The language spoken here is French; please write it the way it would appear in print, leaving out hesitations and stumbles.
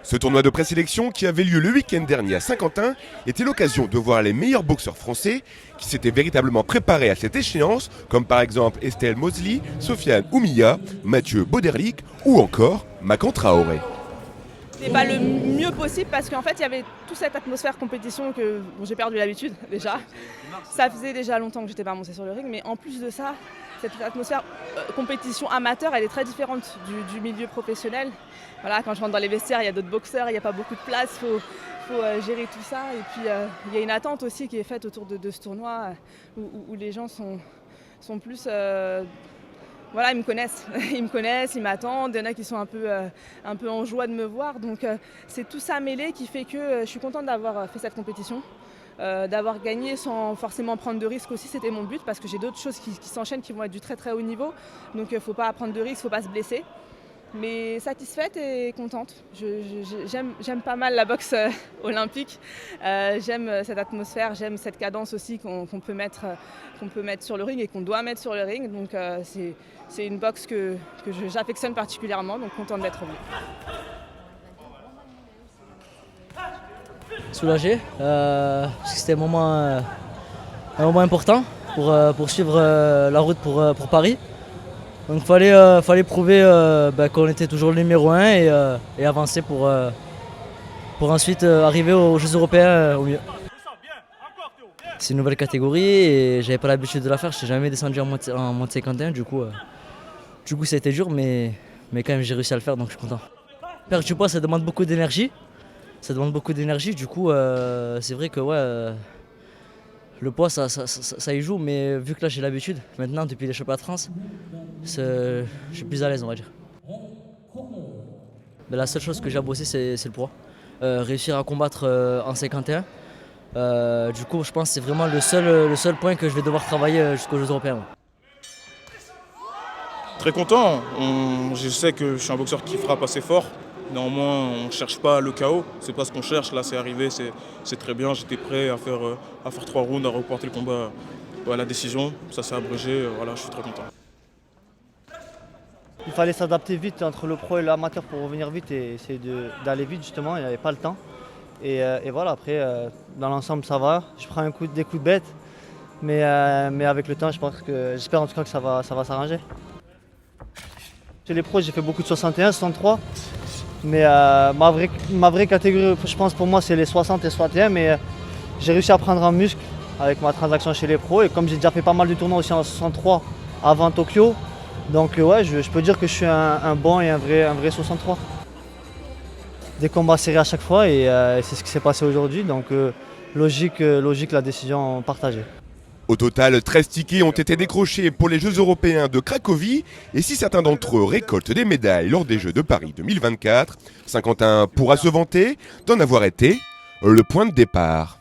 Ce tournoi de présélection qui avait lieu le week-end dernier à Saint-Quentin était l'occasion de voir les meilleurs boxeurs français qui s'étaient véritablement préparés à cette échéance, comme par exemple Estelle Mosley, Sofiane Oumia, Mathieu Bauderlic ou encore Makan Traoré. C'était pas le mieux possible parce qu'en fait il y avait toute cette atmosphère compétition que j'ai perdu l'habitude déjà. Ça faisait déjà longtemps que j'étais pas montée sur le ring, mais en plus de ça, cette atmosphère compétition amateur, elle est très différente du milieu professionnel. Voilà, quand je rentre dans les vestiaires, il y a d'autres boxeurs, il n'y a pas beaucoup de place, faut gérer tout ça. Et puis il y a une attente aussi qui est faite autour de ce tournoi où les gens sont plus... Voilà, ils me connaissent, ils m'attendent, il y en a qui sont un peu en joie de me voir. Donc c'est tout ça mêlé qui fait que je suis contente d'avoir fait cette compétition, d'avoir gagné sans forcément prendre de risques aussi, c'était mon but parce que j'ai d'autres choses qui s'enchaînent qui vont être du très très haut niveau. Donc il ne faut pas prendre de risques, il ne faut pas se blesser. Mais satisfaite et contente. J'aime pas mal la boxe olympique. J'aime cette atmosphère, j'aime cette cadence aussi qu'on peut mettre sur le ring et qu'on doit mettre sur le ring. Donc c'est une boxe que j'affectionne particulièrement, donc contente d'être venue. Soulagé, parce que c'était un moment important pour suivre la route pour Paris. Donc il fallait prouver qu'on était toujours le numéro 1 et avancer pour ensuite arriver aux Jeux Européens au mieux. C'est une nouvelle catégorie et j'avais pas l'habitude de la faire, je n'ai jamais descendu en moins de 51, du coup ça a été dur mais quand même j'ai réussi à le faire donc je suis content. Perdre du poids ça demande beaucoup d'énergie, du coup c'est vrai que le poids ça y joue, mais vu que là j'ai l'habitude, maintenant depuis les championnats de France, je suis plus à l'aise on va dire. Mais la seule chose que j'ai à bosser c'est le poids. Réussir à combattre en 51, du coup je pense que c'est vraiment le seul point que je vais devoir travailler jusqu'aux Jeux Européens. Très content, je sais que je suis un boxeur qui frappe assez fort. Néanmoins, on ne cherche pas le chaos, c'est pas ce qu'on cherche, là c'est arrivé, c'est très bien, j'étais prêt à faire 3 rounds, à reporter le combat à la décision, ça s'est abrégé, voilà, je suis très content. Il fallait s'adapter vite entre le pro et l'amateur pour revenir vite et essayer d'aller vite justement, il n'y avait pas le temps. Et voilà, après, dans l'ensemble ça va, je prends des coups de bête, mais avec le temps, j'espère en tout cas que ça va s'arranger. Chez les pros, j'ai fait beaucoup de 61, 63. Mais ma vraie catégorie, je pense pour moi, c'est les 60 et 61. Mais j'ai réussi à prendre en muscle avec ma transaction chez les pros. Et comme j'ai déjà fait pas mal de tournois aussi en 63 avant Tokyo, donc je peux dire que je suis un bon et un vrai 63. Des combats serrés à chaque fois et c'est ce qui s'est passé aujourd'hui. Donc logique la décision partagée. Au total, 13 tickets ont été décrochés pour les Jeux Européens de Cracovie et si certains d'entre eux récoltent des médailles lors des Jeux de Paris 2024, Saint-Quentin pourra se vanter d'en avoir été le point de départ.